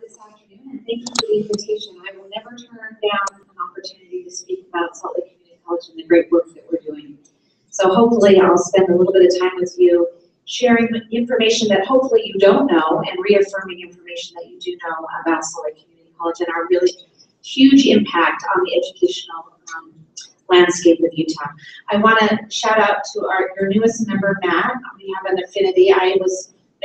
this afternoon, and thank you for the invitation. I will never turn down an opportunity to speak about Salt Lake Community College and the great work that we're doing. So hopefully I'll spend a little bit of time with you sharing information that hopefully you don't know and reaffirming information that you do know about Salt Lake Community College and our really huge impact on the educational landscape of Utah. I want to shout out to your newest member, Matt. We have an affinity. I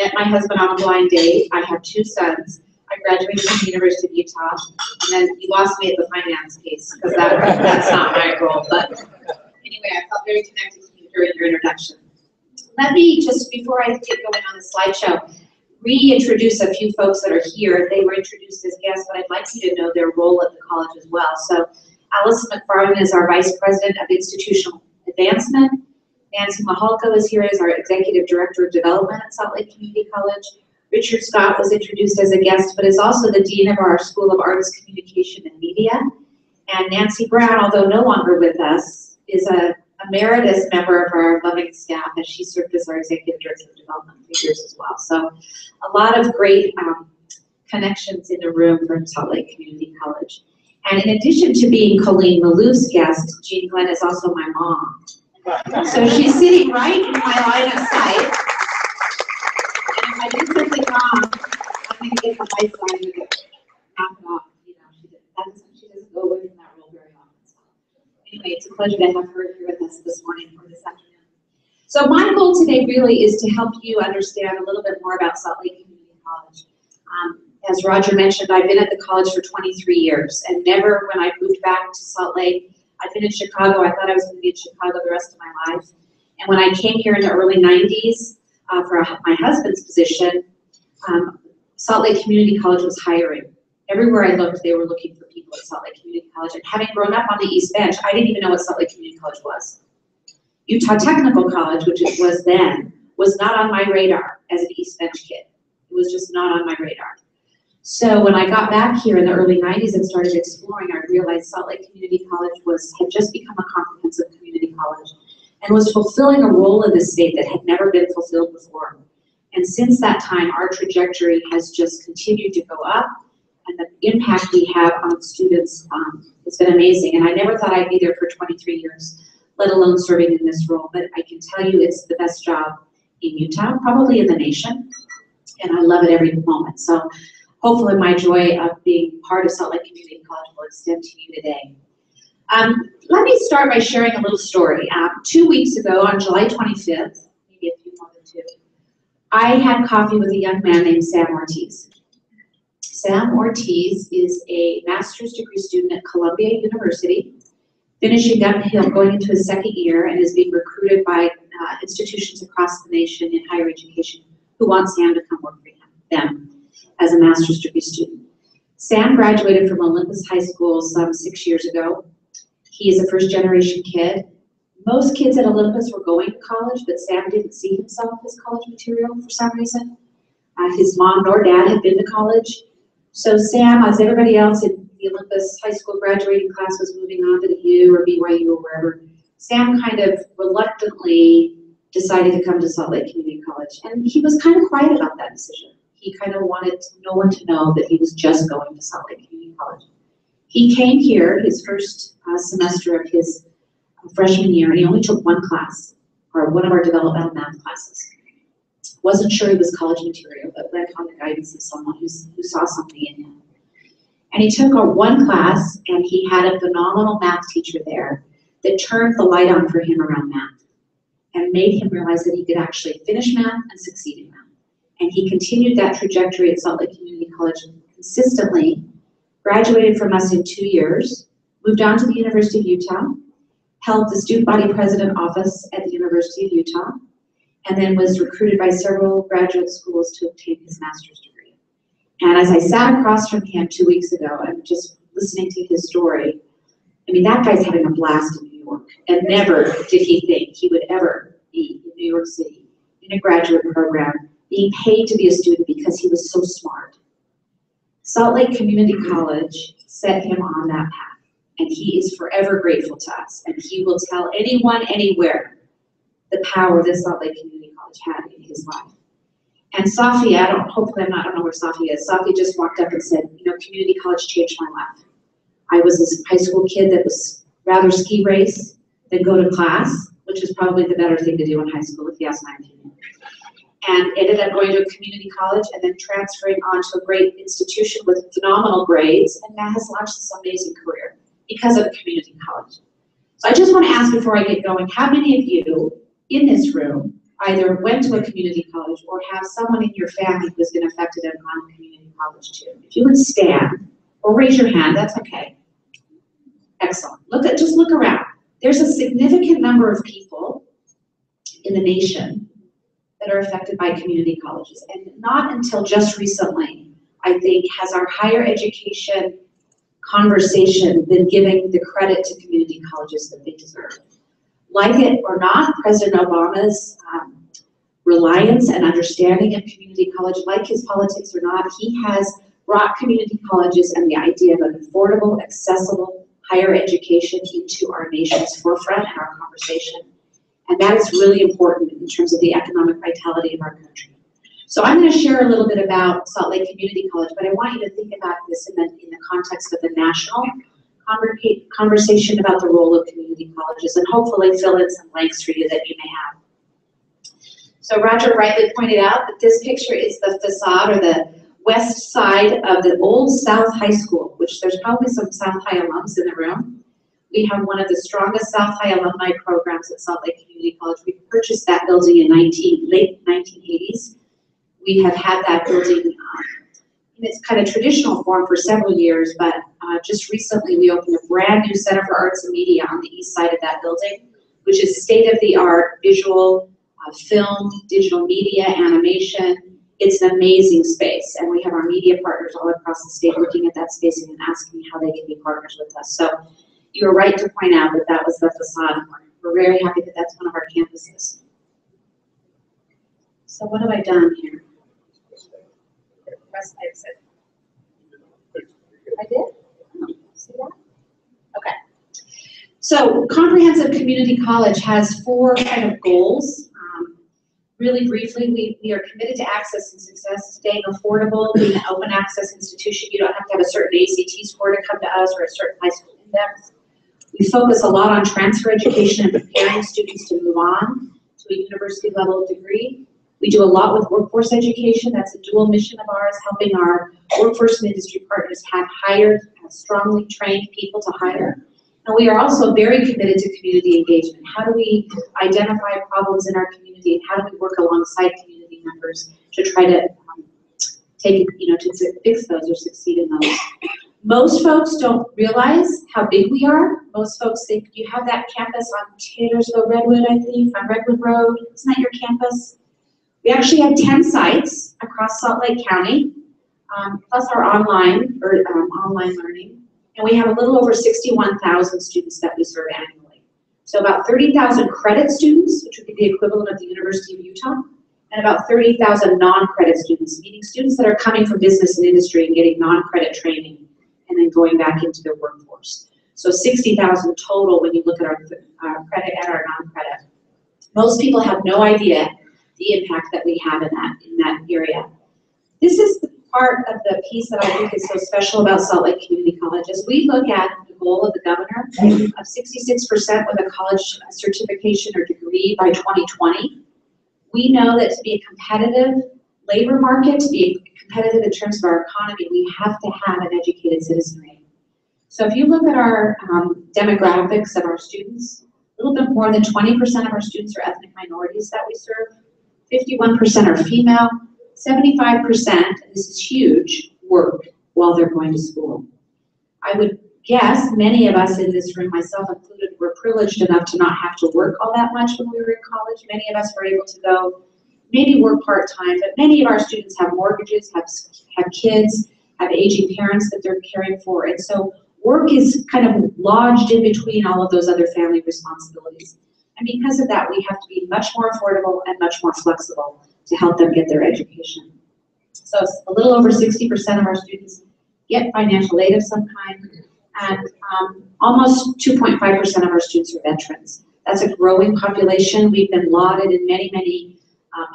met my husband on a blind date. I have 2 sons. I graduated from the University of Utah, and then you lost me at the finance case because that's not my role. But anyway, I felt very connected to you during your introduction. Let me just, before I get going on the slideshow, reintroduce a few folks that are here. They were introduced as guests, but I'd like you to know their role at the college as well. So Allison McFarland is our Vice President of Institutional Advancement. Nancy Mahalko is here as our Executive Director of Development at Salt Lake Community College. Richard Scott was introduced as a guest, but is also the Dean of our School of Arts, Communication, and Media. And Nancy Brown, although no longer with us, is a emeritus member of our loving staff, as she served as our Executive Director of Development for years as well. So a lot of great connections in the room from Salt Lake Community College. And in addition to being Colleen Malouf's guest, Jean Glenn is also my mom. So she's sitting right in my line of sight. And if I do something wrong, I'm going to get the lights on and knock it off. You know, she doesn't go away from that role very often. So anyway, it's a pleasure to have her here with us this morning or this afternoon. So my goal today really is to help you understand a little bit more about Salt Lake Community College. As Roger mentioned, I've been at the college for 23 years, and never when I moved back to Salt Lake, I've been in Chicago. I thought I was going to be in Chicago the rest of my life. And when I came here in the early 90s for my husband's position, Salt Lake Community College was hiring. Everywhere I looked, they were looking for people at Salt Lake Community College. And having grown up on the East Bench, I didn't even know what Salt Lake Community College was. Utah Technical College, which it was then, was not on my radar as an East Bench kid. It was just not on my radar. So when I got back here in the early 90s and started exploring, I realized Salt Lake Community College had just become a comprehensive community college and was fulfilling a role in the state that had never been fulfilled before. And since that time, our trajectory has just continued to go up, and the impact we have on students has been amazing. And I never thought I'd be there for 23 years, let alone serving in this role. But I can tell you it's the best job in Utah, probably in the nation, and I love it every moment. So hopefully my joy of being part of Salt Lake Community College will extend to you today. Let me start by sharing a little story. 2 weeks ago, on July 25th, maybe a few more than 2, I had coffee with a young man named Sam Ortiz. Sam Ortiz is a master's degree student at Columbia University, finishing up, going into his 2nd year, and is being recruited by institutions across the nation in higher education who want Sam to come work for them as a master's degree student. Sam graduated from Olympus High School some 6 years ago. He is a first-generation kid. Most kids at Olympus were going to college, but Sam didn't see himself as college material for some reason. His mom nor dad had been to college. So Sam, as everybody else in the Olympus High School graduating class was moving on to the U or BYU or wherever, Sam kind of reluctantly decided to come to Salt Lake Community College. And he was kind of quiet about that decision. He kind of wanted no one to know that he was just going to Salt Lake Community College. He came here his first semester of his freshman year, and he only took 1 class, or one of our developmental math classes. Wasn't sure he was college material, but went on the guidance of someone who saw something in him. And he took 1 class, and he had a phenomenal math teacher there that turned the light on for him around math and made him realize that he could actually finish math and succeed in math. And he continued that trajectory at Salt Lake Community College consistently, graduated from us in 2 years, moved on to the University of Utah, held the student body president office at the University of Utah, and then was recruited by several graduate schools to obtain his master's degree. And as I sat across from him 2 weeks ago, and just listening to his story, I mean, that guy's having a blast in New York, and never did he think he would ever be in New York City in a graduate program, being paid to be a student because he was so smart. Salt Lake Community College set him on that path, and he is forever grateful to us, and he will tell anyone, anywhere, the power that Salt Lake Community College had in his life. And Safi, I don't know where Safi is. Safi just walked up and said, you know, community college changed my life. I was this high school kid that was rather ski race than go to class, which is probably the better thing to do in high school, if you ask my opinion. And ended up going to a community college and then transferring on to a great institution with phenomenal grades, and now has launched this amazing career because of community college. So I just want to ask before I get going, how many of you in this room either went to a community college or have someone in your family who's been affected and gone to community college too? If you would stand or raise your hand, that's okay. Excellent. Just look around. There's a significant number of people in the nation that are affected by community colleges. And not until just recently, I think, has our higher education conversation been giving the credit to community colleges that they deserve. Like it or not, President Obama's reliance and understanding of community college, like his politics or not, he has brought community colleges and the idea of an affordable, accessible higher education into our nation's forefront and our conversation. And that is really important in terms of the economic vitality of our country. So I'm going to share a little bit about Salt Lake Community College, but I want you to think about this in the context of the national conversation about the role of community colleges, and hopefully fill in some blanks for you that you may have. So Roger rightly pointed out that this picture is the facade or the west side of the old South High School, which there's probably some South High alums in the room. We have one of the strongest South High alumni programs at Salt Lake Community College. We purchased that building in late 1980s. We have had that building in its kind of traditional form for several years, but just recently we opened a brand new Center for Arts and Media on the east side of that building, which is state-of-the-art visual, film, digital media, animation. It's an amazing space, and we have our media partners all across the state looking at that space and asking how they can be partners with us. So you were right to point out that that was the facade. We're very happy that that's one of our campuses. So what have I done here? Press exit. I did? Oh, see that? Okay. So Comprehensive Community College has 4 kind of goals. Really briefly, we are committed to access and success, staying affordable, being an open access institution. You don't have to have a certain ACT score to come to us or a certain high school index. We focus a lot on transfer education and preparing students to move on to a university level degree. We do a lot with workforce education. That's a dual mission of ours, helping our workforce and industry partners have hired, strongly trained people to hire. And we are also very committed to community engagement. How do we identify problems in our community, and how do we work alongside community members to try to to fix those or succeed in those? Most folks don't realize how big we are. Most folks think you have that campus on Taylorsville Redwood, I think, on Redwood Road. Isn't that your campus? We actually have 10 sites across Salt Lake County, plus our online learning. And we have a little over 61,000 students that we serve annually. So about 30,000 credit students, which would be the equivalent of the University of Utah, and about 30,000 non-credit students, meaning students that are coming from business and industry and getting non-credit training and then going back into their workforce. So 60,000 total when you look at our credit and our non-credit. Most people have no idea the impact that we have in that area. This is the part of the piece that I think is so special about Salt Lake Community College. As we look at the goal of the governor of 66% with a college certification or degree by 2020, we know that to be a competitive labor market, to be competitive in terms of our economy, we have to have an educated citizenry. So if you look at our demographics of our students, a little bit more than 20% of our students are ethnic minorities that we serve, 51% are female, 75%, and this is huge, work while they're going to school. I would guess many of us in this room, myself included, were privileged enough to not have to work all that much when we were in college. Many of us were able to go, maybe work part-time, but many of our students have mortgages, have kids, have aging parents that they're caring for, and so work is kind of lodged in between all of those other family responsibilities. And because of that, we have to be much more affordable and much more flexible to help them get their education. So a little over 60% of our students get financial aid of some kind, and almost 2.5% of our students are veterans. That's a growing population. We've been lauded in many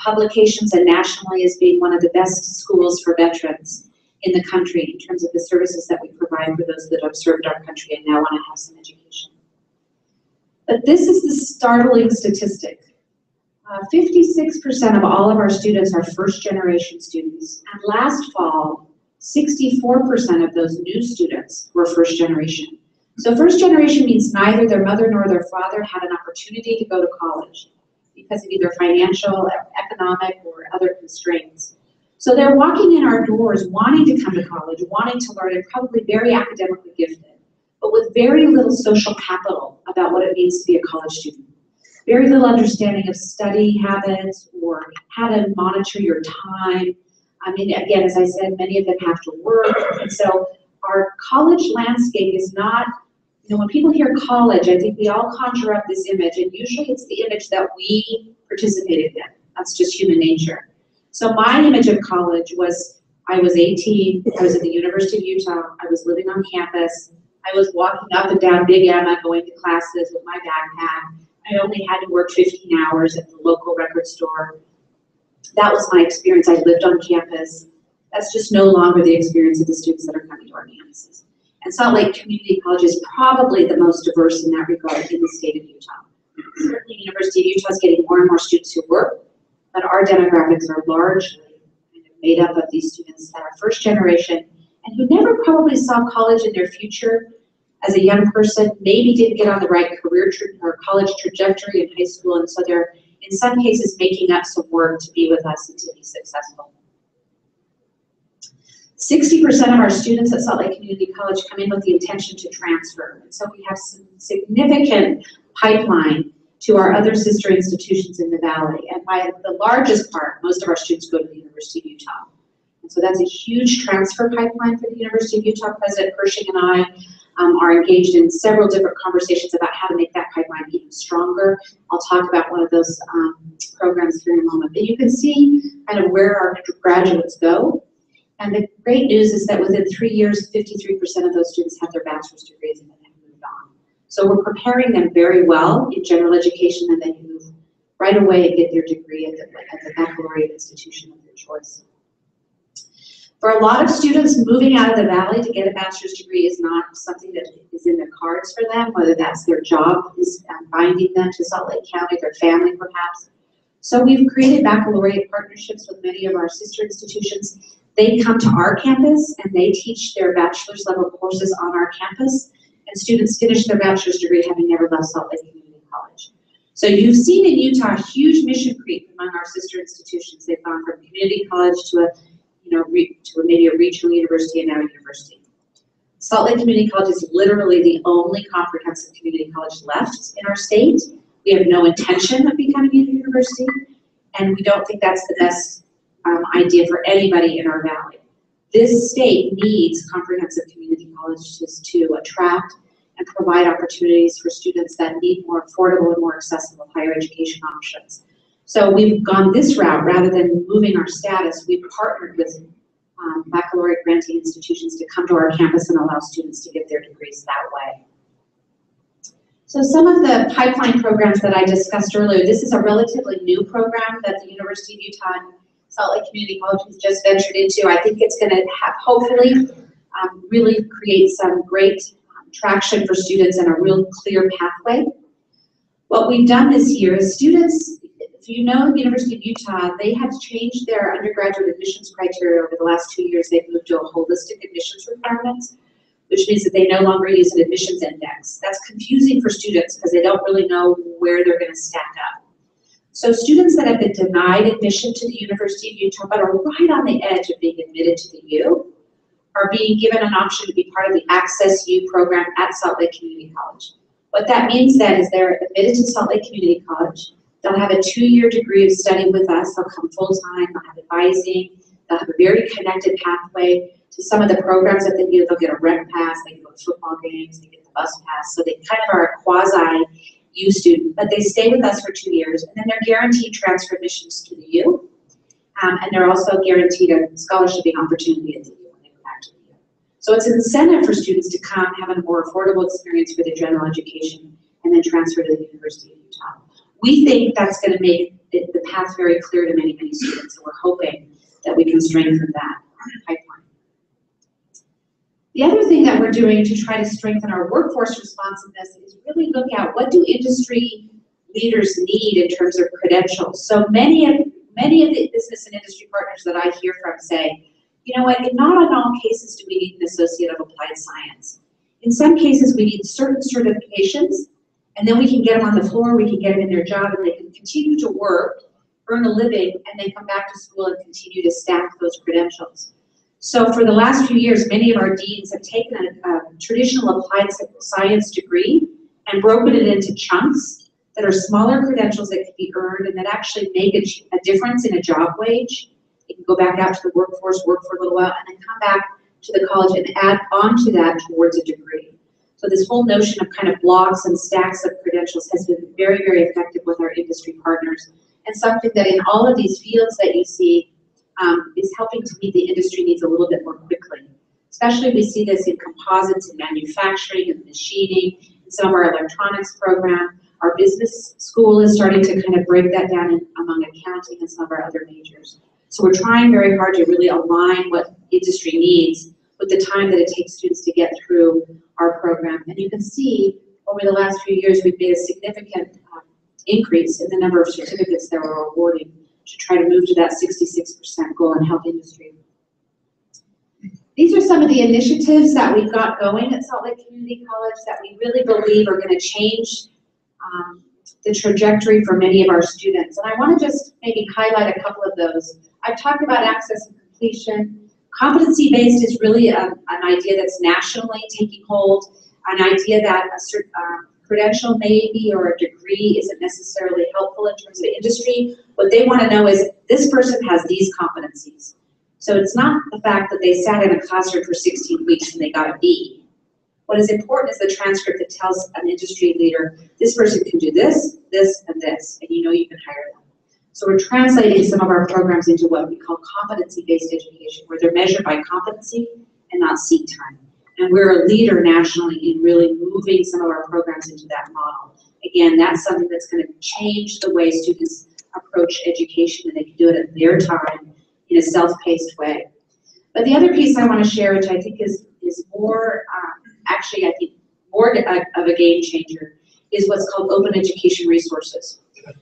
publications and nationally as being one of the best schools for veterans in the country in terms of the services that we provide for those that have served our country and now want to have some education. But this is the startling statistic. 56% of all of our students are first-generation students, and last fall, 64% of those new students were first-generation. So first-generation means neither their mother nor their father had an opportunity to go to college because of either financial, economic, or other constraints. So they're walking in our doors wanting to come to college, wanting to learn, and probably very academically gifted, but with very little social capital about what it means to be a college student. Very little understanding of study habits or how to monitor your time. I mean, again, as I said, many of them have to work. And so our college landscape is not, you know, when people hear college, I think we all conjure up this image, and usually it's the image that we participated in. That's just human nature. So my image of college was, I was 18, I was at the University of Utah, I was living on campus, I was walking up and down Big Emma going to classes with my backpack. I only had to work 15 hours at the local record store. That was my experience. I lived on campus. That's just no longer the experience of the students that are coming to our campuses. And Salt Lake Community College is probably the most diverse in that regard in the state of Utah. Certainly, University of Utah is getting more and more students who work, but our demographics are largely kind of made up of these students that are first generation and who never probably saw college in their future as a young person, maybe didn't get on the right career or college trajectory in high school, and so they're in some cases making up some work to be with us and to be successful. 60% of our students at Salt Lake Community College come in with the intention to transfer, and so we have some significant pipeline to our other sister institutions in the Valley, and by the largest part, most of our students go to the University of Utah. And so that's a huge transfer pipeline for the University of Utah. President Pershing and I are engaged in several different conversations about how to make that pipeline even stronger. I'll talk about one of those programs here in a moment. But you can see kind of where our graduates go. And the great news is that within 3 years, 53% of those students have their bachelor's degrees and then have moved on. So we're preparing them very well in general education, and then move right away and get their degree at the baccalaureate institution of their choice. For a lot of students, moving out of the Valley to get a bachelor's degree is not something that is in the cards for them, whether that's their job is binding them to Salt Lake County, their family perhaps. So we've created baccalaureate partnerships with many of our sister institutions. They come to our campus and they teach their bachelor's level courses on our campus, and students finish their bachelor's degree having never left Salt Lake Community College. So you've seen in Utah huge mission creep among our sister institutions. They've gone from community college to maybe a regional university and now a university. Salt Lake Community College is literally the only comprehensive community college left in our state. We have no intention of becoming a university, and we don't think that's the best idea for anybody in our valley. This state needs comprehensive community colleges to attract and provide opportunities for students that need more affordable and more accessible higher education options. So we've gone this route rather than moving our status. We've partnered with baccalaureate granting institutions to come to our campus and allow students to get their degrees that way. So some of the pipeline programs that I discussed earlier, this is a relatively new program that the University of Utah and Salt Lake Community College has just ventured into. I think it's going to have, hopefully, really create some great traction for students and a real clear pathway. What we've done this year is students, if you know the University of Utah, they have changed their undergraduate admissions criteria over the last 2 years. They've moved to a holistic admissions requirements, which means that they no longer use an admissions index. That's confusing for students because they don't really know where they're going to stack up. So students that have been denied admission to the University of Utah but are right on the edge of being admitted to the U are being given an option to be part of the Access U program at Salt Lake Community College. What that means then is they're admitted to Salt Lake Community College. They'll have a 2-year degree of study with us. They'll come full-time. They'll have advising. They'll have a very connected pathway to some of the programs that they do. They'll get a rec pass. They can go to football games. They get the bus pass. So they kind of are a quasi-U student, but they stay with us for 2 years, and then they're guaranteed transfer admissions to the U, and they're also guaranteed a scholarshiping opportunity at the U when they go back to the U. So it's an incentive for students to come, have a more affordable experience for their general education, and then transfer to the University of Utah. We think that's going to make the path very clear to many, many students, and we're hoping that we can strengthen that pipeline. The other thing that we're doing to try to strengthen our workforce responsiveness is really look at what do industry leaders need in terms of credentials. So many of the business and industry partners that I hear from say, you know what, not in all cases do we need an associate of applied science. In some cases we need certain certifications, and then we can get them on the floor, we can get them in their job, and they can continue to work, earn a living, and then come back to school and continue to stack those credentials. So for the last few years, many of our deans have taken a traditional applied science degree and broken it into chunks that are smaller credentials that can be earned and that actually make a difference in a job wage. You can go back out to the workforce, work for a little while, and then come back to the college and add on to that towards a degree. So this whole notion of kind of blocks and stacks of credentials has been very, very effective with our industry partners, and something that in all of these fields that you see is helping to meet the industry needs a little bit more quickly. Especially we see this in composites and manufacturing and machining, in some of our electronics program. Our business school is starting to kind of break that down among accounting and some of our other majors. So we're trying very hard to really align what industry needs with the time that it takes students to get through our program. And you can see over the last few years we've made a significant increase in the number of certificates that we're awarding to try to move to that 66% goal and help industry. These are some of the initiatives that we've got going at Salt Lake Community College that we really believe are going to change the trajectory for many of our students. And I want to just maybe highlight a couple of those. I've talked about access and completion. Competency-based is really an idea that's nationally taking hold, an idea that a certain credential maybe or a degree isn't necessarily helpful in terms of industry. What they want to know is this person has these competencies. So it's not the fact that they sat in a classroom for 16 weeks and they got a B. What is important is the transcript that tells an industry leader, this person can do this, this, and this, and you know you can hire them. So we're translating some of our programs into what we call competency-based education, where they're measured by competency and not seat time. And we're a leader nationally in really moving some of our programs into that model. Again, that's something that's going to change the way students approach education, and they can do it at their time in a self-paced way. But the other piece I want to share, which I think is more, actually I think more of a game changer, is what's called open education resources.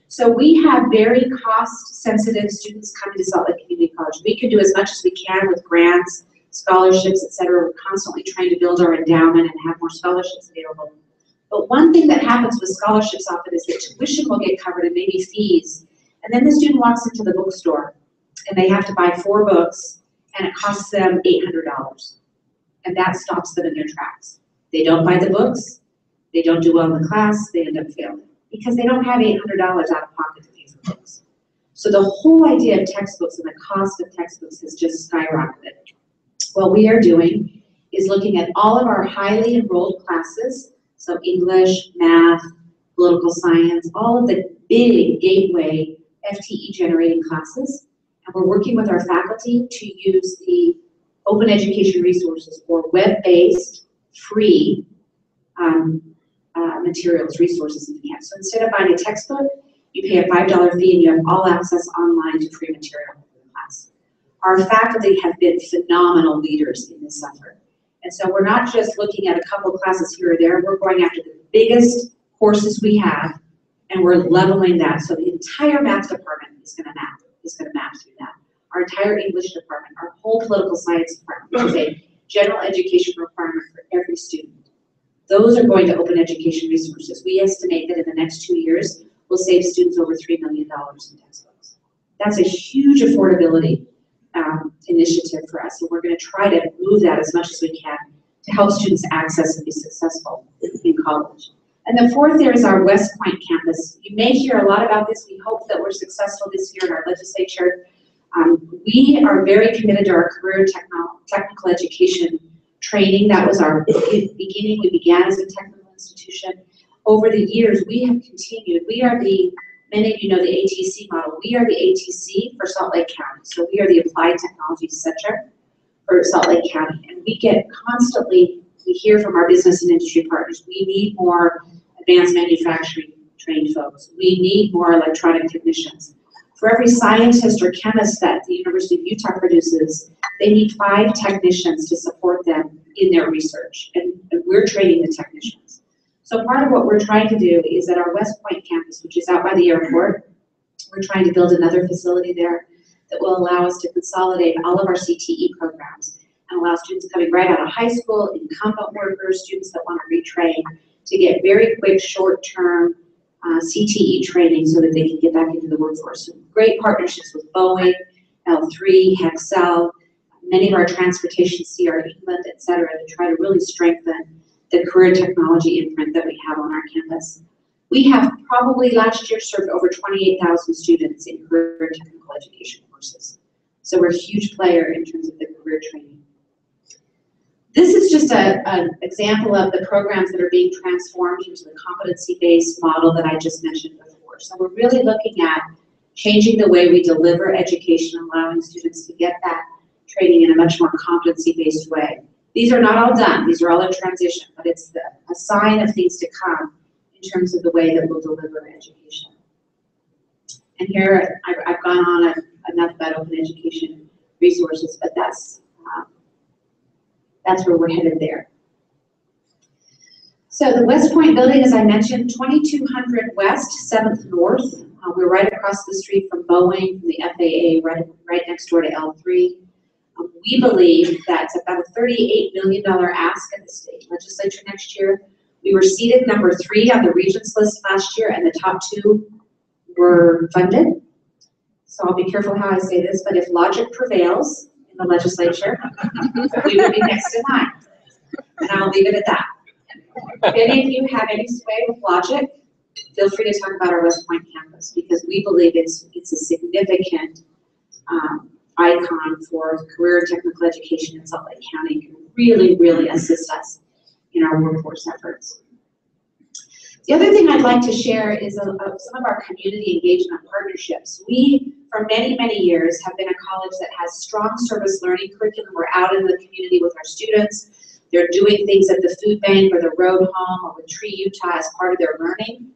So we have very cost-sensitive students coming to Salt Lake Community College. We can do as much as we can with grants, scholarships, etc. We're constantly trying to build our endowment and have more scholarships available. But one thing that happens with scholarships often is that tuition will get covered and maybe fees. And then the student walks into the bookstore and they have to buy 4 books and it costs them $800. And that stops them in their tracks. They don't buy the books, they don't do well in the class, they end up failing because they don't have $800 out of pocket to pay for books. So the whole idea of textbooks and the cost of textbooks has just skyrocketed. What we are doing is looking at all of our highly enrolled classes, so English, math, political science, all of the big gateway FTE generating classes, and we're working with our faculty to use the open education resources or web-based free materials, resources in the camp. So instead of buying a textbook, you pay a $5 fee and you have all access online to free material for the class. Our faculty have been phenomenal leaders in this effort. And so we're not just looking at a couple classes here or there, we're going after the biggest courses we have and we're leveling that. So the entire math department is gonna map through that. Our entire English department, our whole political science department, which is a general education requirement for every student. Those are going to open education resources. We estimate that in the next 2 years, we'll save students over $3 million in textbooks. That's a huge affordability initiative for us, and we're going to try to move that as much as we can to help students access and be successful in college. And the fourth there is our West Point campus. You may hear a lot about this. We hope that we're successful this year in our legislature. We are very committed to our career technical education training. That was our beginning. We began as a technical institution. Over the years, we have continued. We are many of you know the ATC model. We are the ATC for Salt Lake County. So we are the Applied Technology Center for Salt Lake County. And we get constantly, we hear from our business and industry partners, we need more advanced manufacturing trained folks. We need more electronic technicians. For every scientist or chemist that the University of Utah produces, they need 5 technicians to support them in their research, and we're training the technicians. So part of what we're trying to do is at our West Point campus, which is out by the airport, we're trying to build another facility there that will allow us to consolidate all of our CTE programs and allow students coming right out of high school, incumbent workers, students that want to retrain, to get very quick, short-term CTE training so that they can get back into the workforce. So great partnerships with Boeing, L3, Hexcel, many of our transportation, CR England, et cetera, to try to really strengthen the career technology imprint that we have on our campus. We have probably last year served over 28,000 students in career technical education courses. So we're a huge player in terms of the career training. This is just an example of the programs that are being transformed into the competency-based model that I just mentioned before. So we're really looking at changing the way we deliver education, allowing students to get that training in a much more competency-based way. These are not all done, these are all in transition, but it's a sign of things to come in terms of the way that we'll deliver education. And here, I've gone on enough about open education resources, but that's where we're headed there. So the West Point building, as I mentioned, 2200 West, 7th North. We're right across the street from Boeing, from the FAA, right next door to L3. We believe that's about a $38 million ask at the state legislature next year. We were seated number 3 on the Regents list last year, and the top 2 were funded. So I'll be careful how I say this, but if logic prevails in the legislature, we will be next in line. And I'll leave it at that. If any of you have any sway with logic, feel free to talk about our West Point campus, because we believe it's a significant icon for career and technical education in Salt Lake County. It can really, really assist us in our workforce efforts. The other thing I'd like to share is some of our community engagement partnerships. We, for many, many years, have been a college that has strong service learning curriculum. We're out in the community with our students. They're doing things at the food bank or the road home or with Tree Utah as part of their learning.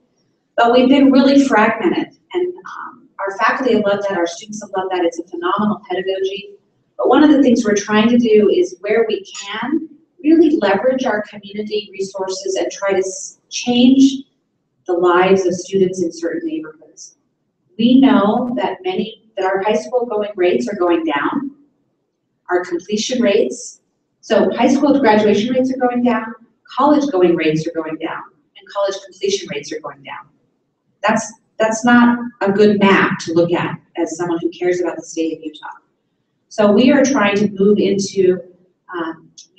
But we've been really fragmented, and our faculty have loved that, our students have loved that. It's a phenomenal pedagogy. But one of the things we're trying to do is, where we can, really leverage our community resources and try to change the lives of students in certain neighborhoods. We know that our high school going rates are going down, our completion rates. So high school graduation rates are going down, college going rates are going down, and college completion rates are going down. That's not a good map to look at as someone who cares about the state of Utah. So we are trying to move into,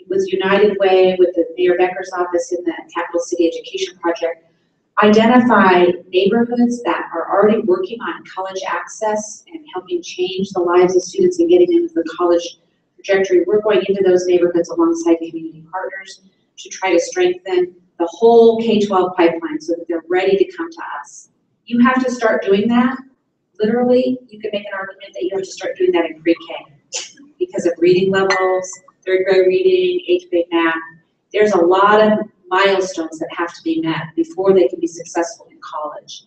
with United Way, with the Mayor Becker's office in the Capital City Education Project, identify neighborhoods that are already working on college access and helping change the lives of students and getting into the college trajectory. We're going into those neighborhoods alongside community partners to try to strengthen the whole K-12 pipeline so that they're ready to come to us. You have to start doing that. Literally, you can make an argument that you have to start doing that in pre-K because of reading levels, 3rd grade reading, 8th grade math. There's a lot of milestones that have to be met before they can be successful in college.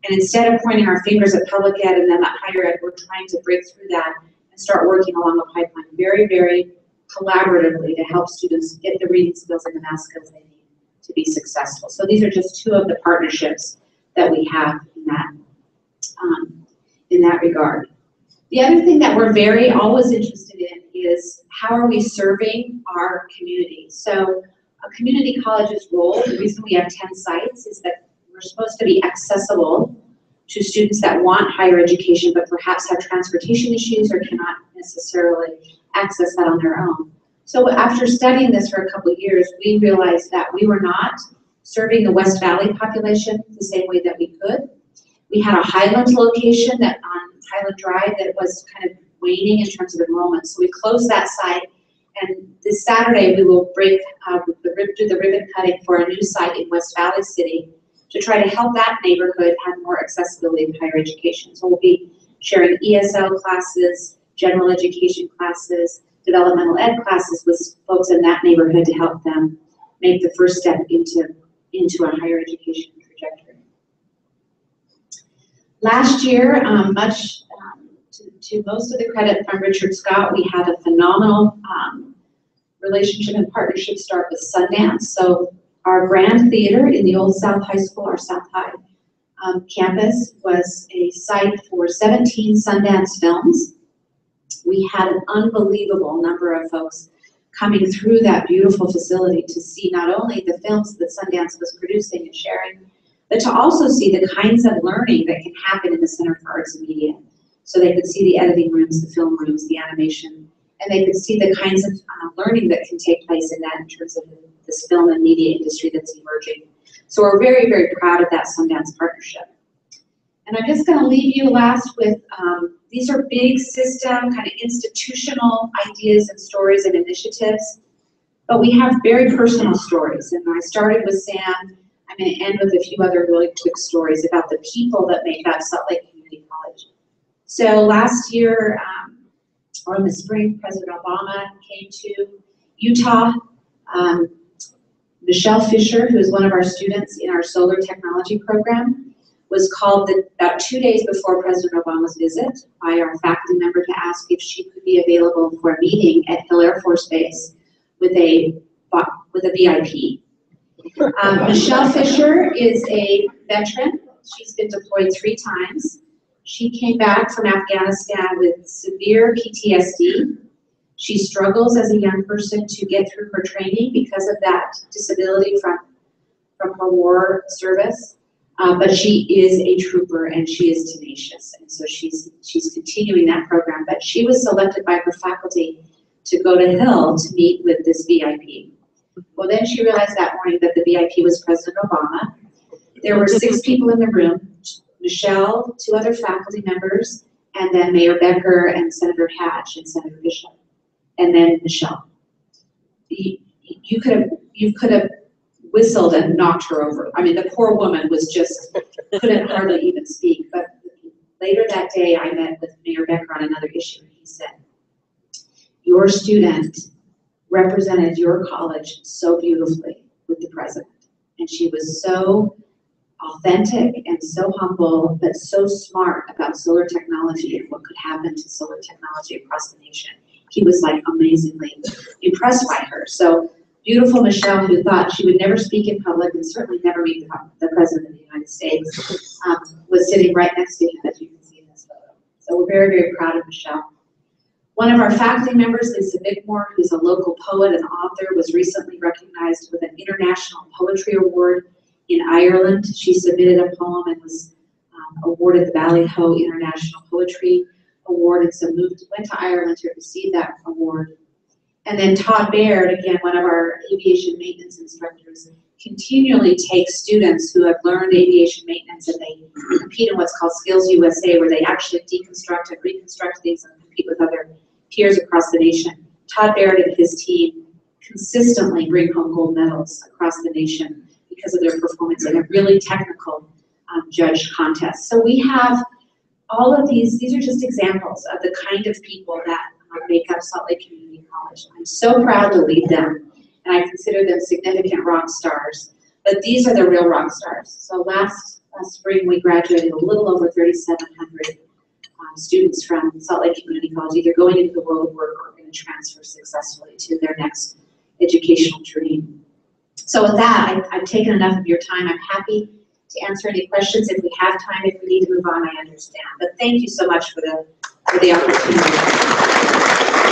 And instead of pointing our fingers at public ed and then at higher ed, we're trying to break through that and start working along the pipeline very, very collaboratively to help students get the reading skills and the math skills they need to be successful. So these are just 2 of the partnerships that we have in that regard. The other thing that we're always interested in is, how are we serving our community? So a community college's role, the reason we have 10 sites, is that we're supposed to be accessible to students that want higher education but perhaps have transportation issues or cannot necessarily access that on their own. So after studying this for a couple of years, we realized that we were not serving the West Valley population the same way that we could. We had a Highland location that on Highland Drive that was kind of waning in terms of enrollment. So we closed that site, and this Saturday we will do the ribbon cutting for a new site in West Valley City to try to help that neighborhood have more accessibility to higher education. So we'll be sharing ESL classes, general education classes, developmental ed classes with folks in that neighborhood to help them make the first step into a higher education trajectory. Last year, much to most of the credit from Richard Scott, we had a phenomenal relationship and partnership start with Sundance. So our Grand Theater in the old South High School, our South High campus, was a site for 17 Sundance films. We had an unbelievable number of folks coming through that beautiful facility to see not only the films that Sundance was producing and sharing, but to also see the kinds of learning that can happen in the Center for Arts and Media. So they could see the editing rooms, the film rooms, the animation, and they could see the kinds of learning that can take place in that in terms of this film and media industry that's emerging. So we're very, very proud of that Sundance partnership. And I'm just going to leave you last with, these are big system, kind of institutional ideas and stories and initiatives, but we have very personal stories. And I started with Sam. I'm going to end with a few other really quick stories about the people that make up Salt Lake Community College. So last year, or in the spring, President Obama came to Utah. Michelle Fisher, who is one of our students in our solar technology program, was called about 2 days before President Obama's visit by our faculty member to ask if she could be available for a meeting at Hill Air Force Base with a VIP. Michelle Fisher is a veteran. She's been deployed 3 times. She came back from Afghanistan with severe PTSD. She struggles as a young person to get through her training because of that disability from her war service. But she is a trooper and she is tenacious, and so she's continuing that program. But she was selected by her faculty to go to Hill to meet with this VIP. Well, then she realized that morning that the VIP was President Obama. There were 6 people in the room: Michelle, 2 other faculty members, and then Mayor Becker and Senator Hatch and Senator Bishop, and then Michelle. You could have whistled and knocked her over. I mean, the poor woman was just, couldn't hardly even speak. But later that day, I met with Mayor Becker on another issue, and he said, "Your student represented your college so beautifully with the president." And she was so authentic and so humble, but so smart about solar technology and what could happen to solar technology across the nation. He was like amazingly impressed by her. So beautiful Michelle, who thought she would never speak in public and certainly never meet the President of the United States, was sitting right next to him, as you can see in this photo. So we're very, very proud of Michelle. One of our faculty members, Lisa Bickmore, who's a local poet and author, was recently recognized with an International Poetry Award in Ireland. She submitted a poem and was awarded the Ballyho International Poetry Award, and so went to Ireland to receive that award. And then Todd Baird, again, one of our aviation maintenance instructors, continually takes students who have learned aviation maintenance, and they compete in what's called Skills USA, where they actually deconstruct and reconstruct things and compete with other peers across the nation. Todd Baird and his team consistently bring home gold medals across the nation because of their performance in a really technical judged contest. So we have all of these are just examples of the kind of people that make up Salt Lake Community College. I'm so proud to lead them, and I consider them significant rock stars, but these are the real rock stars. So last spring we graduated a little over 3,700 students from Salt Lake Community College, either going into the world of work or going to transfer successfully to their next educational dream. So with that, I've taken enough of your time. I'm happy to answer any questions if we have time. If we need to move on, I understand. But thank you so much for the opportunity.